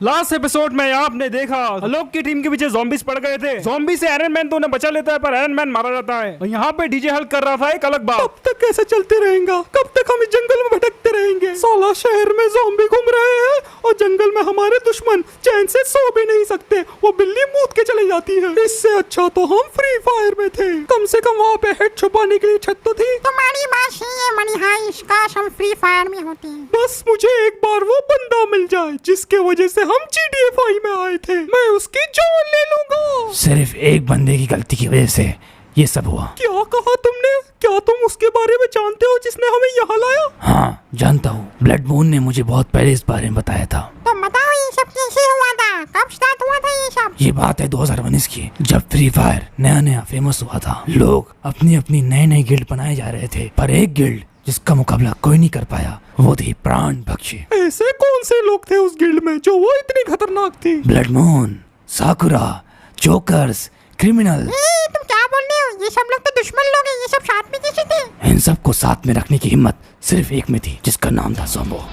Last episode में आपने देखा लोग की टीम के पीछे ज़ॉम्बीज पड़ गए थे। ज़ॉम्बी से आयरन मैन तो उन्हें बचा लेता है पर आयरन मैन मारा जाता है। और यहाँ पे डीजे हल्क कर रहा था एक अलग बात। कब तक कैसे चलते रहेगा? कब तक हम इस जंगल में भटकते रहेंगे? साला शहर में ज़ॉम्बी घूम रहे हैं और जंगल में हमारे दुश्मन चैन से सो भी नहीं सकते। वो बिल्ली मूत के चली जाती है। इससे अच्छा तो हम फ्री फायर में थे। कम से कम वहाँ पे हेड छुपाने के लिए छत तो थी। तुम्हारी बात सही है मनी हाई, काश हम फ्री फायर में होते। बस मुझे एक बार वो बंदा मिल जाए जिसके वजह से हम GTA 5 में आए थे। मैं उसकी जान ले लूंगा। सिर्फ एक बंदे की गलती की वजह से ये सब हुआ। क्या कहा तुमने? क्या तुम उसके बारे में जानते हो जिसने हमें यहाँ लाया? हाँ जानता हूँ, ब्लड मून ने मुझे बहुत पहले इस बारे में बताया था। तो बताओ ये सब कैसे हुआ था? कब स्टार्ट हुआ था ये सब? ये बात है 2019 की, जब फ्री फायर नया नया फेमस हुआ था। लोग अपनी अपनी नए नए गिल्ड बनाए जा रहे थे, पर एक गिल्ड जिसका मुकाबला कोई नहीं कर पाया वो थी प्राण भक्षी। ऐसे कौन से लोग थे उस गिल्ड में जो वो इतनी खतरनाक थी? Blood moon, साकुरा, jokers, criminal. तुम क्या बोल रहे हो? ये सब लोग तो दुश्मन लोग हैं। ये सब साथ में कैसे थे? इन सबको साथ में रखने की हिम्मत सिर्फ एक में थी जिसका नाम था ज़ोम्बो।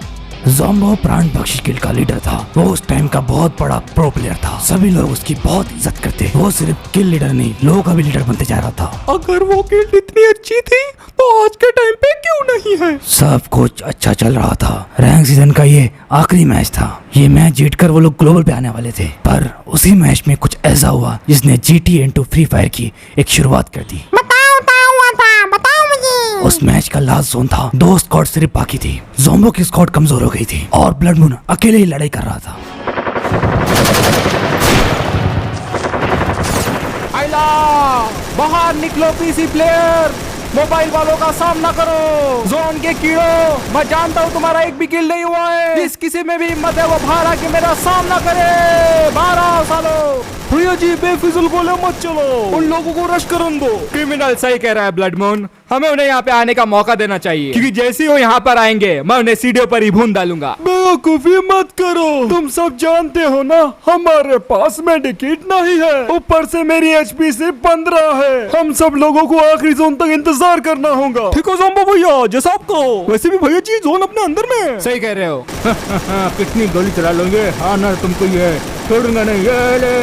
ज़ोम्बो प्राण भक्षी गिल्ड का लीडर था। वो उस टाइम का बहुत बड़ा प्रो प्लेयर था। सभी लोग उसकी बहुत इज्जत करते। वो सिर्फ किल लीडर नहीं, लोगों का भी लीडर बनते जा रहा था। अगर वो गिल्ड इतनी अच्छी थी तो आज के टाइम पे क्यों नहीं है? सब कुछ अच्छा चल रहा था। रैंक सीजन का ये आखिरी मैच था। ये मैच जीतकर वो लोग ग्लोबल पे आने वाले थे, पर उसी मैच में कुछ ऐसा हुआ जिसने GTA into फ्री फायर की एक शुरुआत कर दी। बताओ क्या हुआ था? बताओ मुझे। उस मैच का लास्ट जोन था। 2 स्क्वाड सिर्फ बाकी थी। ज़ोम्बो की स्क्वाड कमजोर हो गई थी और ब्लड मून अकेले ही लड़ाई कर रहा था। आइला बाहर निकलो पीसी प्लेयर, मोबाइल वालों का सामना करो। जोन के कीड़ो, मैं जानता हूँ तुम्हारा एक भी किल नहीं हुआ है। जिस किसी में भी हिम्मत है वो बाहर आके मेरा सामना करे। बाहर आओ सालो। भैया जी बेफिजुल बोले मत चलो, उन लोगों को रश करन दो। क्रिमिनल सही कह रहा है ब्लड मून, हमें उन्हें यहाँ पे आने का मौका देना चाहिए, क्योंकि जैसे ही वो यहाँ पर आएंगे मैं उन्हें सीढ़ियों पर ही भून डालूंगा। बेवकूफी मत करो। तुम सब जानते हो ना हमारे पास मेडिकेट नहीं है, ऊपर से मेरी HP सिर्फ 15 है। हम सब लोगों को आखिरी जोन तक इंतजार करना होगा। ठीक है ज़ोम्बो भैया, जैसा आप कहो। वैसे भी भैया जी जोन अपने अंदर में है। सही कह रहे हो। कितनी गोली चला लोगे? हाँ ना, तुमको ये छोड़ूंगा नहीं। ये ले।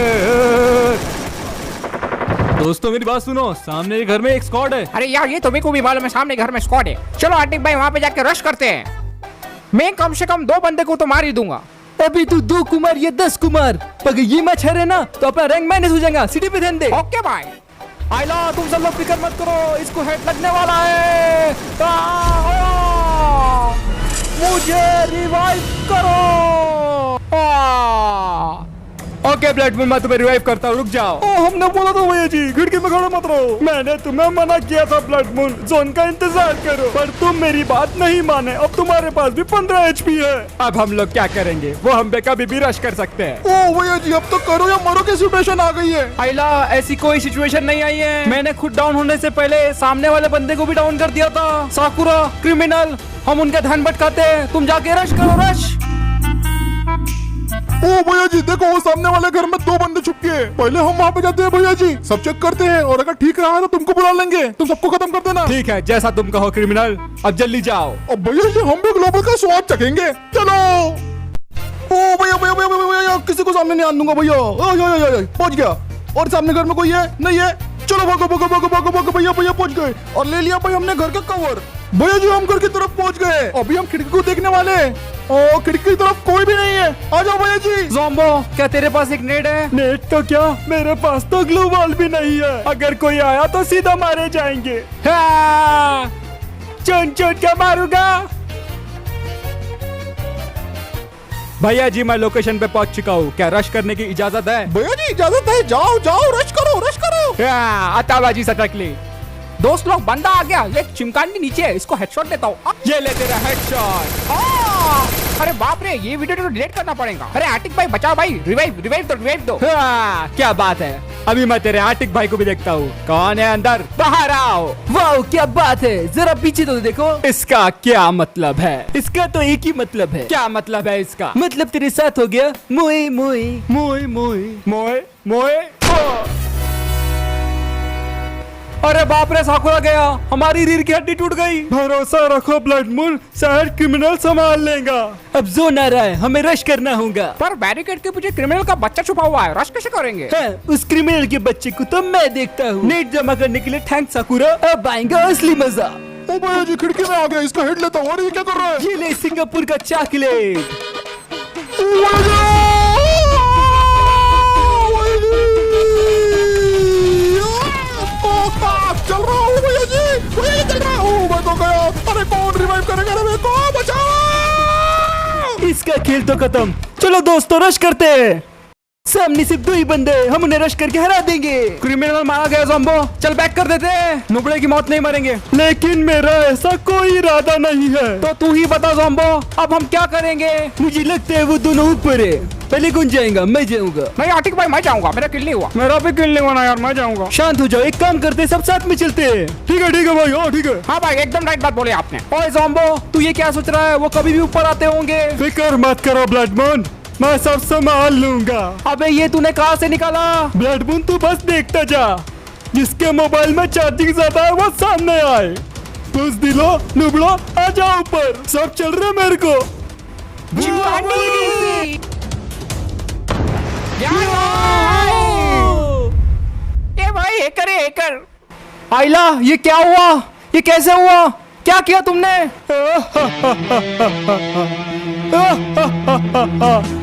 दोस्तों मेरी बात सुनो, सामने घर में एक स्क्वाड है। अरे यार ये तुम्हें को भी मालूम है सामने घर में स्क्वाड है। चलो आतिक भाई वहाँ पे जाके रश करते हैं। मैं कम से कम 2 बंदे को तो मार ही दूंगा। अभी तू 2 कुमार ये 10 कुमार, पर ये मैच हारे ना तो अपना रैंक माइनस हो जाएगा। सिटी पे ध्यान दे। ओके भाई। आइला तुम सब लोग फिक्र मत करो, इसको हेड लगने वाला है। मुझे रिवाइव करो। ओके ब्लड मून, मैं तुम्हें रिवाइव करता हूँ, रुक जाओ। हमने बोला था भैया जी खिड़की में खड़े मत रहो। मैंने तुम्हें मना किया था ब्लड मून जोन का इंतजार करो, पर तुम मेरी बात नहीं माने। अब तुम्हारे पास भी 15 HP है। अब हम लोग क्या करेंगे? वो हम पे कभी भी रश कर सकते हैं। ओ भैया जी अब तो करो या मरो की सिचुएशन आ गई है। आइला ऐसी कोई सिचुएशन नहीं आई है। मैंने खुद डाउन होने से पहले सामने वाले बंदे को भी डाउन कर दिया था। साकुरा, क्रिमिनल, हम उनका ध्यान भटकाते हैं। तुम जाके रश करो, रश। ओ भैया जी देखो वो सामने वाले घर में 2 बंदे छुप के हैं। पहले हम वहाँ पे जाते हैं भैया जी, सब चेक करते हैं और अगर ठीक रहा तो तुमको बुला लेंगे। तुम सबको खत्म कर देना। ठीक है, जैसा तुम कहो क्रिमिनल। अब जल्दी जाओ। अब भैया जी हम भी ग्लोबल का स्वाद चखेंगे। चलो। ओ भैया भैया भैया भैया किसी को सामने नहीं आने दूंगा भैया। पहुंच गया। और सामने घर में कोई है? नहीं है। चलो भागो भागो भागो भागो भागो भैया भैया पहुंच गए और ले लिया भाई हमने घर का कवर। भैया जी हम घर की तरफ पहुंच गए। अभी हम खिड़की को देखने वाले हैं। ओ खिड़की की तरफ कोई भी नहीं है। आ जाओ भैया जी। ज़ोम्बो, क्या तेरे पास एक नेट है? नेट तो क्या, मेरे पास तो ग्लू वॉल भी नहीं है। अगर कोई आया तो सीधा मारे जाएंगे। चुन चुन के मारूंगा। भैया जी मैं लोकेशन पे पहुंच चुका हूँ, क्या रश करने की इजाजत है? भैया जी इजाजत है, जाओ जाओ रश करो रश करो। अताबाजी सटक ली। दोस्त लोग बंदा आ गया। ये चिमकांडी नीचे है, इसको हेडशॉट देता हूँ। ये ले तेरा हेडशॉट। अरे बाप रे, ये वीडियो तो डिलीट करना पड़ेगा। अरे आतिक भाई बचाओ भाई, रिवाइव दो। क्या बात है, अभी मैं तेरे आतिक भाई को भी देखता हूँ। कौन है अंदर? बाहर आओ। वाह क्या बात है, जरा पीछे तो देखो। इसका क्या मतलब है? इसका तो एक ही मतलब है। क्या मतलब है इसका? मतलब तेरे साथ हो गया मोए मोए मोए मोए मोए मोए। अरे बाप रे, साकुरा गया, हमारी रीढ़ की हड्डी टूट गई। भरोसा रखो ब्लड मून, शायद क्रिमिनल संभाल लेगा। अब जोन आ रहा है, हमें रश करना होगा। पर बैरिकेड के पीछे क्रिमिनल का बच्चा छुपा हुआ है, रश कैसे करेंगे? हाँ, उस क्रिमिनल के बच्चे को तो मैं देखता हूँ। नेट जमा करने के लिए थैंक्स साकुरा, अब आएगा असली मजा। ओ भैया जी खिड़की में आ गया, इसका हेड लेता हूँ। अरे ये क्या कर रहा है? ये ले सिंगापुर का चॉकलेट। ओ भैया जी! चल रहा हूँ भैया जी, चल रहा हूँ। मैं तो गया। अरे कौन रिवाइव करेगा रे मेरे को? बचाओ! इसका खेल तो खत्म। चलो दोस्तों, रश करते हैं। सामने सिर्फ 2 ही बंदे, हम उन्हें रश करके हरा देंगे। क्रिमिनल मारा गया ज़ॉम्बो, चल बैक कर देते हैं। नुबड़े की मौत नहीं मरेंगे। लेकिन मेरा ऐसा कोई इरादा नहीं है। तो तू ही बता ज़ॉम्बो, अब हम क्या करेंगे? मुझे लगता है वो दोनों ऊपर है। पहले कौन जाएगा? मैं जाऊंगा। नहीं आतिक भाई, मैं जाऊंगा, मेरा किल नहीं हुआ। मेरा भी किल नहीं होना यार, मैं जाऊंगा। शांत हो जाओ, एक काम करते हैं, सब साथ में चलते हैं। ठीक है भाई, हाँ ठीक है। हाँ भाई, एकदम राइट बात बोले आपने। ओए ज़ॉम्बो, तू ये क्या सोच रहा है? वो कभी भी ऊपर आते होंगे। फिक्र मत करो ब्लड मून, मैं सब संभाल लूंगा। अबे ये तूने कहाँ से निकाला? ब्लड मून तू बस देखता जा, जिसके मोबाइल में चार्जिंग ज्यादा है वो सामने आए। बस दिलो नुबड़ो, आ जाओ ऊपर, सब चल रहे मेरे को। ये भाई हैकर है, हैकर। आइला, ये क्या हुआ? ये कैसे हुआ? क्या किया तुमने?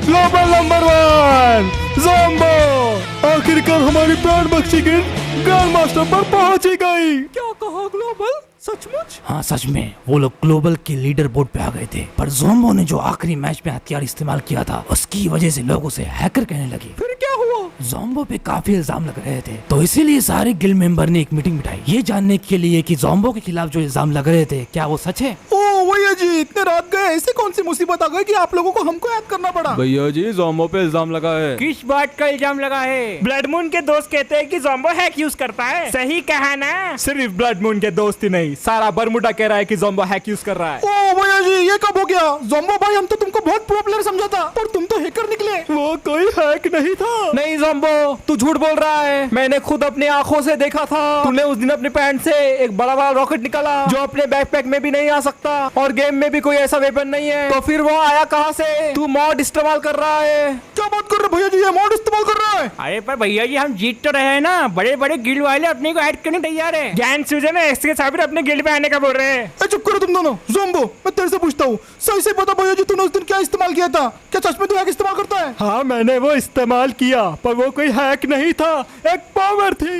ग्लोबल नंबर 1 ज़ॉम्बो आखिरकार हमारी प्राण बख्शी गिल्ड ग्रैंड मास्टर पर पहुंच ही गई। क्या कहा ग्लोबल? सचमुच? हाँ सच में, वो लोग ग्लोबल के लीडर बोर्ड पे आ गए थे, पर ज़ॉम्बो ने जो आखिरी मैच में हथियार इस्तेमाल किया था, उसकी वजह से लोग उसे हैकर कहने लगे। फिर क्या हुआ? ज़ॉम्बो पे काफी इल्जाम लग रहे थे, तो इसीलिए सारे गिल्ड मेंबर ने एक मीटिंग बिठाई, ये जानने के लिए कि ज़ॉम्बो के खिलाफ जो इल्जाम लग रहे थे क्या वो सच है। ओ भैया जी, इतने रात गए, ऐसे कौन सी मुसीबत आ गई कि आप लोगों को हमको याद करना पड़ा? भैया जी, ज़ॉम्बो पे इल्जाम लगा है। किस बात का इल्जाम लगा है? ब्लड मून के दोस्त कहते हैं कि ज़ॉम्बो हैक यूज करता है। सही कहा ना? सिर्फ ब्लड मून के दोस्त ही नहीं, सारा बरमुडा कह रहा है कि ज़ॉम्बो हैक यूज कर रहा है। ओ भैया जी, ये कब हो गया? ज़ॉम्बो भाई, हम तो तुमको बहुत प्रो प्लेयर समझा था, पर तुम तो हैकर निकले। वो कोई हैक नहीं था। नहीं ज़ॉम्बो, तू झूठ बोल रहा है। मैंने खुद अपनी आंखों से देखा था। तूने उस दिन अपने पैंट से एक बड़ा बड़ा रॉकेट निकाला जो अपने बैकपैक में भी नहीं आ सकता, और गेम में भी कोई ऐसा वेपन नहीं है, तो फिर वो आया कहाँ से? तू मॉड इस्तेमाल कर रहा है। क्या बात कर रहे भैया जी? ये मॉड इस्तेमाल कर रहा है? अरे पर भैया जी, हम जीत तो रहे हैं ना। बड़े बड़े गिल्ड वाले अपने को ऐड करने तैयार है। ज्ञान सूजन है, इसके साबिर अपने गिल्ड में आने का बोल रहे हैं। चुप करो तुम दोनों। ज़ॉम्बो, मैं तेरे से पूछता हूँ, सही से बता भैया जी, तूने उस दिन क्या इस्तेमाल किया था? क्या सच में तू हैक इस्तेमाल करता है? हाँ, मैंने वो इस्तेमाल किया, पर वो कोई हैक नहीं था, एक पावर थी।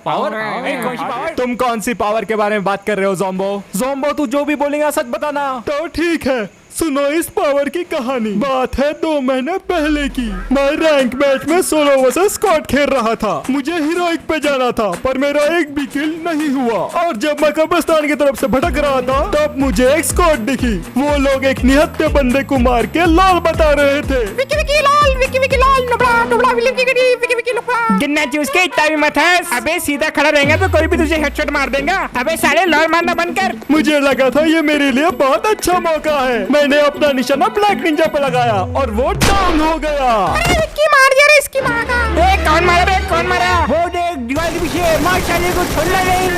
पावर। तुम कौन सी पावर के बारे में बात कर रहे हो ज़ॉम्बो? ज़ॉम्बो, तू जो भी बोलेगा सच बताना। तो ठीक है, सुनो इस पावर की कहानी। बात है 2 महीने पहले की। मैं रैंक मैच में सोलो वर्सेस स्क्वाड खेल रहा था। मुझे हीरोइक पे जाना था, पर मेरा एक भी किल नहीं हुआ। और जब मैं कब्रिस्तान की तरफ से भटक रहा था, तब मुझे एक स्क्वाड दिखी। वो लोग एक निहत्थे बंदे को मार के लाल बता रहे थे। विकी विकी लाल, विकी विकी लाल, नुबड़ा नुबड़ा विली विकी विकी विकी लुबड़ा। गिनना चूस के इतना भी मत हंस। अबे सीधा खड़ा रहेगा तो कोई भी तुझे हेडशॉट मार देगा। अबे साले लाल मारना बंद कर। मुझे लगा था ये मेरे लिए बहुत अच्छा मौका है। मैंने अपना निशाना ब्लैक निंजा पे लगाया और वो डाउन हो गया। विकी मार दिया रे इसकी माँ का। कौन मारा बे? कौन मारा? वो देख, दीवार के पीछे मार साले को छोड़ना नहीं।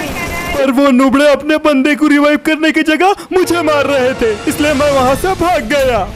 पर वो नुबड़े अपने बंदे को रिवाइव करने की जगह मुझे मार रहे थे, इसलिए मैं वहाँ से भाग गया।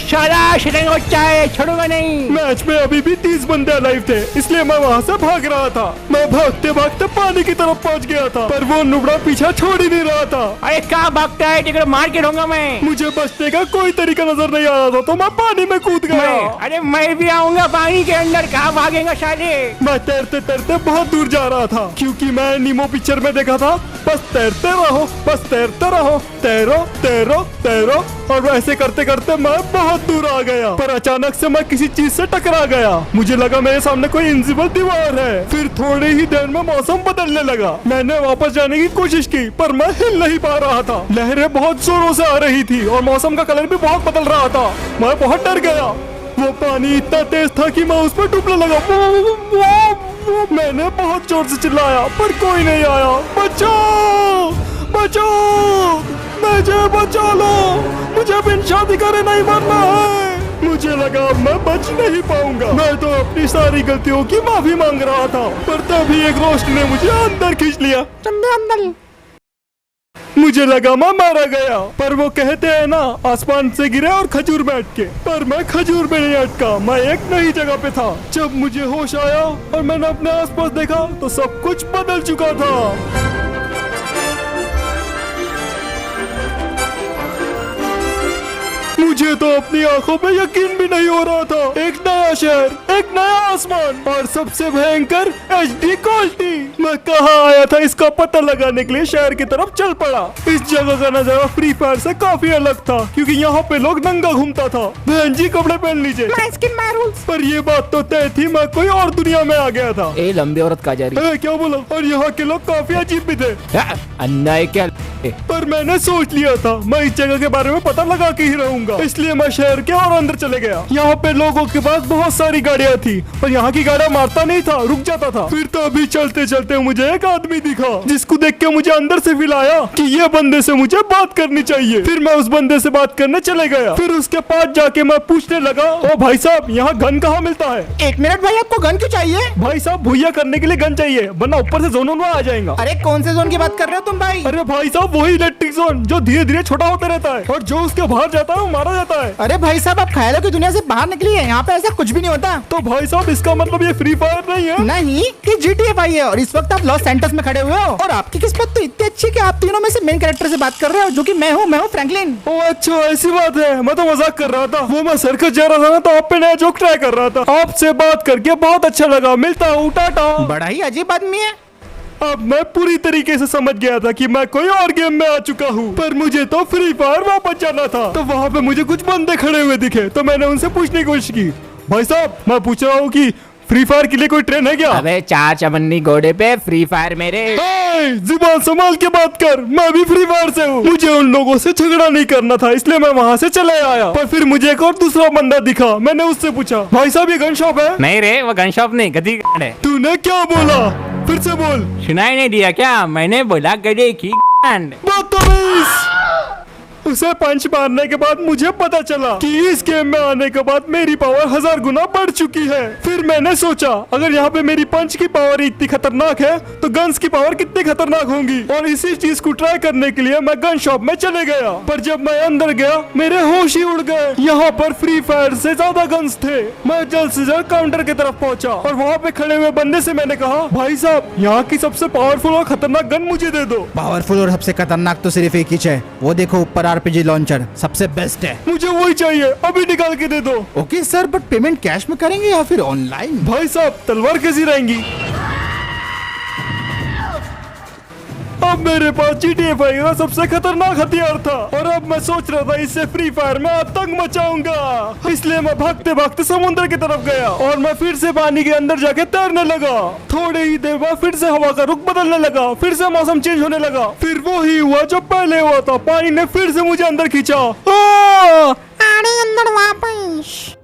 साला शतरंज बच्चा है, छोड़ूंगा नहीं। मैच में अभी भी 30 बंदे अलाइव थे, इसलिए मैं वहाँ से भाग रहा था। मैं भागते भागते पानी की तरफ पहुँच गया था, पर वो नुबड़ा पीछा छोड़ ही नहीं रहा था। अरे कहाँ भागता है? टिकट मार के रहूंगा मैं। मुझे बचने का कोई तरीका नजर नहीं आ रहा था, तो मैं पानी में कूद गया। अरे मैं भी आऊंगा पानी के अंदर। कहाँ भागेगा साले? मैं तैरते तैरते बहुत दूर जा रहा था, क्योंकि मैं नीमो पिक्चर में देखा था, बस तैरते रहो, बस तैरते रहो, तैरो तैरो तैरो। और वैसे करते करते मैं बहुत दूर आ गया, पर अचानक से मैं किसी चीज से टकरा गया। मुझे लगा मेरे सामने कोई इनविजिबल दीवार है। फिर थोड़ी ही देर में मौसम बदलने लगा। मैंने वापस जाने की कोशिश की, पर मैं हिल नहीं पा रहा था। लहरें बहुत जोरों से आ रही थी और मौसम का कलर भी बहुत बदल रहा था। मैं बहुत डर गया। वो पानी इतना तेज था कि मैं उस पर डूबने लगा। मैंने बहुत जोर से चिल्लाया, पर कोई नहीं आया। बचाओ बचाओ, मुझे बचा लो, मुझे बिन शादी करे नहीं मरना है। मुझे लगा मैं बच नहीं पाऊंगा। मैं तो अपनी सारी गलतियों की माफी मांग रहा था, पर तभी एक रोशनी ने मुझे अंदर खींच लिया। अंदर मुझे लगा मैं मारा गया, पर वो कहते हैं ना, आसमान से गिरे और खजूर में अटके, पर मैं खजूर में नहीं अटका, मैं एक नई जगह पे था। जब मुझे होश आया और मैंने अपने आसपास देखा तो सब कुछ बदल चुका था। मुझे तो अपनी आंखों पे यकीन भी नहीं हो रहा था। एक नया शहर, एक नया आसमान और सबसे भयंकर HD क्वालिटी। मैं कहाँ आया था इसका पता लगाने के लिए शहर की तरफ चल पड़ा। इस जगह का नजारा फ्री फायर से काफी अलग था, क्योंकि यहाँ पे लोग नंगा घूमता था। बहन जी कपड़े पहन लीजिए। My skin my rules. पर ये बात तो तय थी, मैं कोई और दुनिया में आ गया था। ए लंबी औरत का जा रही क्या बोला? और यहाँ के लोग काफी अजीब भी थे। अन्याय क्या। पर मैंने सोच लिया था मैं इस जगह के बारे में पता लगा के ही रहूंगा, इसलिए मैं शहर के और अंदर चले गया। यहाँ पे लोगों के पास बहुत सारी गाड़ियाँ थी, पर यहाँ की गाड़ियाँ मारता नहीं था, रुक जाता था। फिर तो अभी चलते चलते मुझे एक आदमी दिखा, जिसको देख के मुझे अंदर से फील आया कि ये बंदे से मुझे बात करनी चाहिए। फिर मैं उस बंदे से बात करने चले गया। फिर उसके पास जाके मैं पूछने लगा, ओ भाई साहब यहाँ गन कहाँ मिलता है? 1 मिनट भाई, आपको गन क्यों चाहिए? भाई साहब भुइया करने के लिए गन चाहिए, वरना ऊपर से जोन आ जाएगा। अरे कौन से जोन की बात कर रहे हो तुम भाई? अरे भाई साहब वही इलेक्ट्रिक जोन जो धीरे धीरे छोटा होता रहता है, और जो उसके बाहर जाता है वो मारा जाता है। अरे भाई साहब, आप ख्यालों की दुनिया से बाहर निकलिए, यहाँ पे ऐसा कुछ भी नहीं होता। तो भाई साहब इसका मतलब ये फ्री फायर नहीं है? नहीं, ये GTA 5 है, और इस वक्त आप लॉस सैंटोस में खड़े हुए हो। और आपकी किस्मत तो इतनी अच्छी कि आप तीनों में से मेन कैरेक्टर से बात कर रहे हो, जो कि मैं हूँ फ्रैंकलिन। ओ अच्छा ऐसी बात है, मैं तो मजाक कर रहा था। वो मैं सर्कस जा रहा था ना, तो आप पे नया जोक ट्राई कर रहा था। आपसे बात करके बहुत अच्छा लगा, मिलता हूँ, टाटा। बड़ा ही अजीब आदमी है। अब मैं पूरी तरीके से समझ गया था कि मैं कोई और गेम में आ चुका हूँ, पर मुझे तो फ्री फायर वापस जाना था। तो वहाँ पे मुझे कुछ बंदे खड़े हुए दिखे, तो मैंने उनसे पूछने की कोशिश की, भाई साहब मैं पूछ रहा हूँ कि फ्री फायर के लिए कोई ट्रेन है क्या? अबे 4 चमन्नी घोड़े पे फ्री फायर मेरे। जुबान संभाल के बात कर, मैं भी फ्री फायर से हूँ। मुझे उन लोगों से झगड़ा नहीं करना था, इसलिए मैं वहाँ से चले आया। पर फिर मुझे एक और दूसरा बंदा दिखा, मैंने उससे पूछा, भाई साहब ये गन शॉप है? नहीं रे, वो गन शॉप नहीं, गधी है। तूने क्या बोला? फिर से बोल। सुनाई नहीं दिया क्या? मैंने बोला गधे की बदतमीज। उसे पंच मारने के बाद मुझे पता चला कि इस गेम में आने के बाद मेरी पावर 1000 गुना बढ़ चुकी है। फिर मैंने सोचा अगर यहाँ पे मेरी पंच की पावर इतनी खतरनाक है तो गन्स की पावर कितनी खतरनाक होंगी, और इसी चीज को ट्राई करने के लिए मैं गन शॉप में चले गया। पर जब मैं अंदर गया मेरे होश ही उड़ गए। यहाँ पर फ्री फायर से ज्यादा गन्स थे। मैं जल्द से जल्द काउंटर की तरफ पहुँचा और वहाँ पे खड़े हुए बंदे से मैंने कहा, भाई साहब यहाँ की सबसे पावरफुल और खतरनाक गन मुझे दे दो। पावरफुल और सबसे खतरनाक तो सिर्फ एक ही है, वो देखो ऊपर RPG लॉन्चर सबसे बेस्ट है। मुझे वही चाहिए, अभी निकाल के दे दो। Okay sir, but payment cash में करेंगे या फिर ऑनलाइन? भाई साहब तलवार कैसी रहेंगी? अब मेरे पास GTA 5 का सबसे खतरनाक हथियार था, और अब मैं सोच रहा था इससे फ्री फायर में आतंक मचाऊंगा। इसलिए मैं भागते भागते समुद्र की तरफ गया और मैं फिर से पानी के अंदर जाके तैरने लगा। थोड़े ही देर बाद फिर से हवा का रुख बदलने लगा, फिर से मौसम चेंज होने लगा। फिर वो ही हुआ जो पहले हुआ था, पानी ने फिर से मुझे अंदर खींचा। अंदर वापस।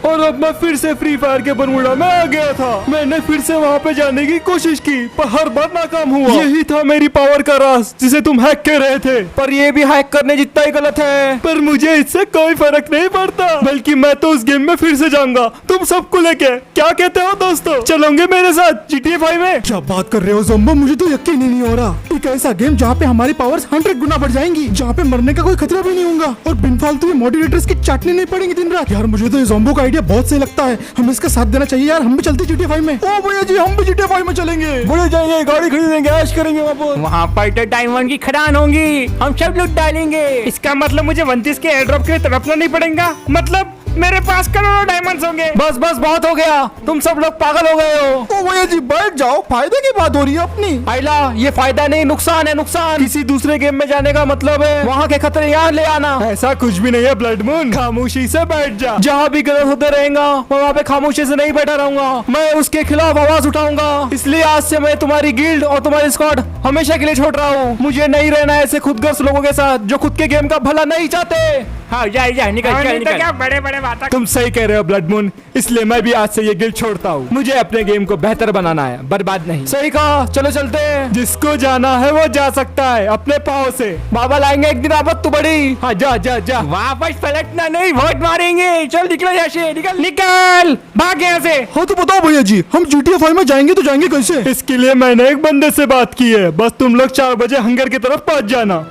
और अब मैं फिर से फ्री फायर के बरमूडा में आ गया था। मैंने फिर से वहाँ पे जाने की कोशिश की, पर हर बार नाकाम हुआ। यही था मेरी पावर का राज, जिसे तुम हैक कर रहे थे। पर ये भी हैक करने जितना ही गलत है। पर मुझे इससे कोई फर्क नहीं पड़ता, बल्कि मैं तो उस गेम में फिर से जाऊंगा तुम सबको लेके। क्या कहते हो दोस्तों, चलोगे मेरे साथ GTA 5 में? क्या बात कर रहे हो ज़ोंबो, मुझे तो यकीन ही नहीं हो रहा। एक ऐसा गेम जहाँ पे हमारी पावर्स 100 गुना बढ़ जाएंगी, जहाँ पे मरने का कोई खतरा भी नहीं होगा, और बिन फालतू मॉड्यूलेटर्स की चाटनी नहीं पड़ेंगी दिन रात। यार मुझे तो ये ज़ोंबो का आइडिया बहुत सही लगता है, हमें इसका साथ देना चाहिए यार। हम भी चलते GTA 5 में। ओ भैया जी, हम भी GTA 5 में चलेंगे। बड़े जाएंगे, गाड़ी खरीदेंगे, ऐश करेंगे वहाँ पर डायमंड की खदान होंगी, हम सब लोग डालेंगे। इसका मतलब मुझे 29 के एयर ड्रॉप के लिए तड़पना नहीं पड़ेगा, मतलब मेरे पास करोड़ों डायमंड्स होंगे। बस बस बहुत हो गया, तुम सब लोग पागल हो गए हो। ओ भैया जी बैठ जाओ, फायदे की बात हो रही है अपनी। आइला, ये फायदा नहीं नुकसान है, नुकसान। किसी दूसरे गेम में जाने का मतलब है वहाँ के खतरे यहाँ ले आना। ऐसा कुछ भी नहीं है ब्लड मून, खामोशी से बैठ जा। जहाँ भी गलत होते रहेगा मैं वहाँ पे खामोशी से नहीं बैठा रहूंगा, मैं उसके खिलाफ आवाज उठाऊंगा। इसलिए आज से मैं तुम्हारी गिल्ड और तुम्हारी स्क्वाड हमेशा के लिए छोड़ रहा हूँ। मुझे नहीं रहना ऐसे खुदगर्ज लोगों के साथ जो खुद के गेम का भला नहीं चाहते। हाँ जा जा निकल चल निकल। क्या बड़े बड़े बात। तुम सही कह रहे हो ब्लड मून, इसलिए मैं भी आज से ये गिल्ड छोड़ता हूँ। मुझे अपने गेम को बेहतर बनाना है, बर्बाद नहीं। सही कहा, चलो चलते हैं। जिसको जाना है वो जा सकता है अपने पाँव से। बाबा लाएंगे एक दिन आबद तू बड़ी। हाँ जा जा जा। वापस पलटना नहीं, वोट मारेंगे। चल निकलो यहाँ से, निकल निकल, भाग यहाँ से। हाँ तो बताओ भैया जी, हम GTA 5 में जाएंगे तो जाएंगे कैसे? इसके लिए मैंने एक बंदे से बात की है, बस तुम लोग 4 बजे हंगर की तरफ पहुँच जाना।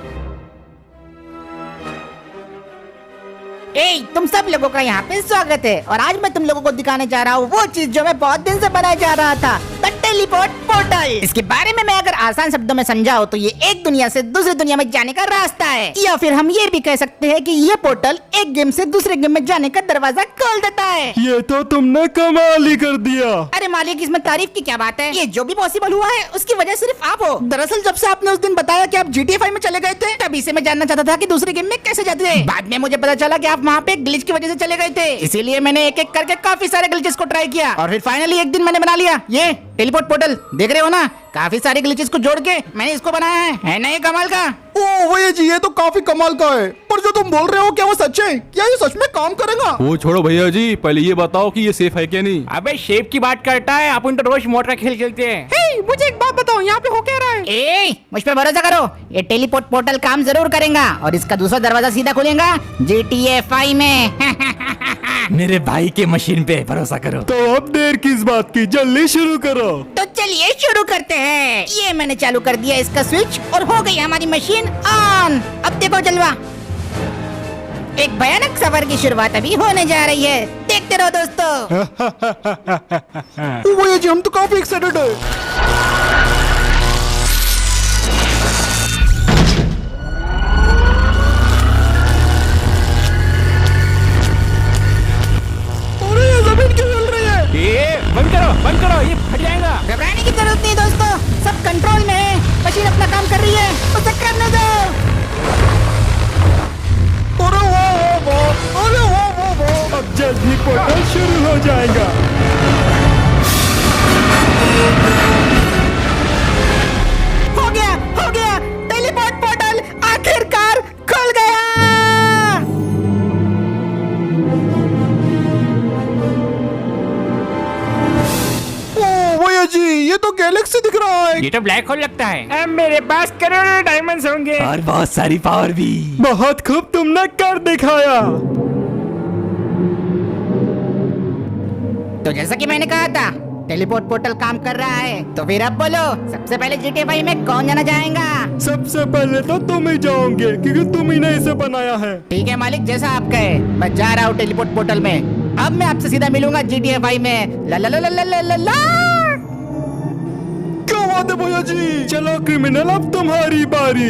ए, तुम सब लोगों का यहाँ पे स्वागत है और आज मैं तुम लोगों को दिखाने जा रहा हूँ वो चीज जो मैं बहुत दिन से बनाया जा रहा था, द टेलीपोर्ट पोर्टल। इसके बारे में मैं अगर आसान शब्दों में समझाऊं तो ये एक दुनिया से दूसरी दुनिया में जाने का रास्ता है, या फिर हम ये भी कह सकते हैं कि ये पोर्टल एक गेम से दूसरे गेम में जाने का दरवाजा खोल देता है। ये तो तुमने कमाल ही कर दिया। अरे मालिक, इसमें तारीफ की क्या बात है, ये जो भी पॉसिबल हुआ है उसकी वजह सिर्फ आप हो। दरअसल जब से आपने उस दिन बताया कि आप GTA 5 में चले गए थे, तभी से मैं जानना चाहता था कि दूसरे गेम में कैसे जाते थे। बाद में मुझे पता चला कि आप वहाँ पे ग्लिच की वजह से चले गए थे, इसीलिए मैंने एक एक करके काफी सारे ग्लिचेस को ट्राई किया और फिर फाइनली एक दिन मैंने बना लिया ये टेलीपोर्ट पोर्टल। देख रहे हो ना, काफी सारे ग्लिचेस को जोड़ के मैंने इसको बनाया है ना ये कमाल का? ओ भैया जी, ये तो काफी कमाल का है, पर जो तुम बोल रहे हो क्या वो सच है? क्या ये सच में काम करेगा? वो छोड़ो भैया जी, पहले ये बताओ कि ये सेफ है क्या नहीं। अबे शेप की बात करता है, अपन तो रोज मोटर खेल खेलते हैं। हे, मुझे एक बात बताओ, यहाँ पे हो क्या रहा है? ए, मुझ पे भरोसा करो, ये टेलीपोर्ट पोर्टल काम जरूर करेगा और इसका दूसरा दरवाजा सीधा खुलेगा GTA 5 में। मेरे भाई के मशीन पे भरोसा करो। तो अब देर किस बात की, जल्दी शुरू करो। तो चलिए शुरू करते हैं। ये मैंने चालू कर दिया इसका स्विच और हो गई हमारी मशीन ऑन। अब देखो जलवा, एक भयानक सफर की शुरुआत अभी होने जा रही है, देखते रहो दोस्तों। ओ भैया जी, हम तो काफी एक्साइटेड है। अरे ये जमीन क्यों हिल रही है? ये बंद करो, ये फट जाएगा। घबराने की जरूरत नहीं दोस्तों, सब कंट्रोल में है, मशीन अपना काम कर रही है, उसे करने दो। अरे वो अब जल्दी पोर्टल शुरू हो जाएगा। हो गया, टेलीपोर्ट पोर्टल आखिरकार खुल गया। ओ भैया जी, ये तो गैलेक्सी दिख रहा है। ये तो ब्लैक होल लगता है। अब मेरे पास करोड़ों डायमंड्स होंगे और बहुत सारी पावर भी। बहुत खूब, तुमने कर दिखाया। तो जैसा कि मैंने कहा था, टेलीपोर्ट पोर्टल काम कर रहा है, तो फिर अब बोलो, सबसे पहले GTA 5 में कौन जाना चाहेगा? सबसे पहले तो तुम ही जाओगे क्योंकि तुम ही ने इसे बनाया है। ठीक है मालिक, जैसा आप कहे, मैं जा रहा हूँ टेलीपोर्ट पोर्टल में। अब मैं आपसे सीधा मिलूंगा GTA 5 में। ला ला ला ला ला ला ला ला। क्या बात है भैया जी? चलो क्रिमिनल, अब तुम्हारी बारी।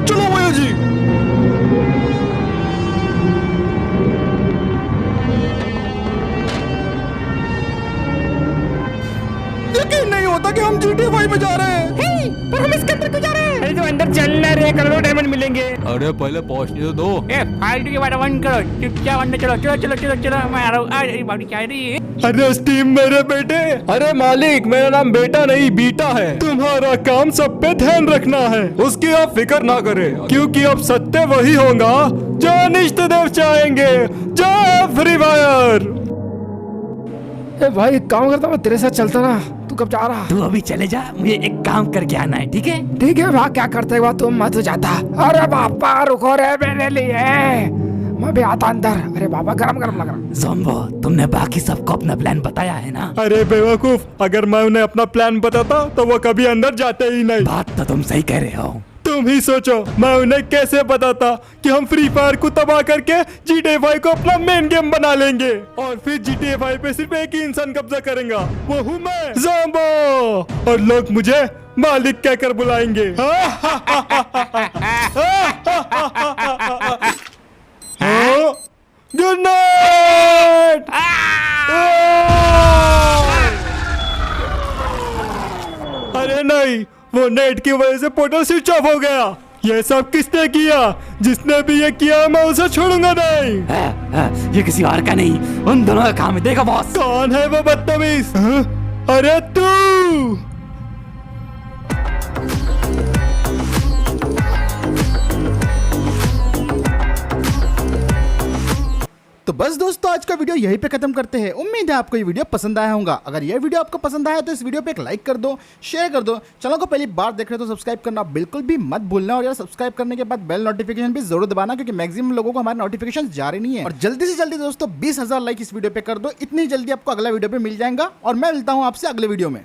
चलो भैया जी। यकीन नहीं होता कि हम GTA 5 में जा रहे हैं। पर हम इसके अंदर क्यों जा रहे हैं? अरे तो अंदर चलना रे, करोड़ों डायमंड मिलेंगे। अरे पहले पहुंचने तो दो। ए फालतू की बात बंद करो, चुपचाप अंदर चलो चलो चलो चलो चलो, मैं आ रहा हूँ। अरे बाबू क्या है ये? अरे स्टीम मेरे बेटे। अरे मालिक, मेरा नाम बेटा नहीं बीटा है। तुम्हारा काम सब पे ध्यान रखना है, उसकी आप फिक्र ना करें। क्योंकि अब सत्य वही होगा जो इष्ट देव चाहेंगे। जय फ्री फायर। ए भाई एक काम करता, मैं तेरे साथ चलता ना। तू कब जा रहा? तू अभी चले जा, मुझे एक काम करके आना है, ठीक है? ठीक है भाई, क्या करते हुआ तुम मत जाता। अरे बापा रुको रे मेरे लिए, मैं भी आता अंदर। अरे बाबा गरम गरम लग रहा। ज़ोंबो, तुमने बाकी सबको अपना प्लान बताया है ना? अरे बेवकूफ, अगर मैं उन्हें अपना प्लान बताता तो वो कभी अंदर जाते ही नहीं। बात तो तुम सही कह रहे हो। तुम ही सोचो, मैं उन्हें कैसे बताता कि हम फ्री फायर को तबाह करके GTA 5 को अपना मेन गेम बना लेंगे और फिर GTA 5 पे सिर्फ एक ही इंसान कब्जा करेगा, वो हूँ मैं, ज़ोंबो। और लोग मुझे मालिक कहकर बुलाएंगे। Good night. अरे नहीं, वो नेट की वजह से पोर्टल स्विच ऑफ हो गया। ये सब किसने किया? जिसने भी ये किया मैं उसे छोड़ूंगा नहीं। ये किसी और का नहीं, उन दोनों का काम है। देखो बॉस, कौन है वो बदतमीज? अरे तू तो बस दोस्तों आज का वीडियो यहीं पे खत्म करते हैं। उम्मीद है आपको ये वीडियो पसंद आया होगा। अगर ये वीडियो आपको पसंद आया तो इस वीडियो पे एक लाइक कर दो, शेयर कर दो। चैनल को पहली बार देख रहे हो तो सब्सक्राइब करना बिल्कुल भी मत भूलना। और यार सब्सक्राइब करने के बाद बेल नोटिफिकेशन भी जरूर दबाना, क्योंकि मैक्सिमम लोगों को हमारे नोटिफिकेशन जा रही नहीं है। और जल्दी से जल्दी दोस्तों 20,000 लाइक इस वीडियो पे कर दो। इतनी जल्दी आपको अगला वीडियो पे मिल जाएगा। और मैं मिलता हूँ आपसे अगले वीडियो में।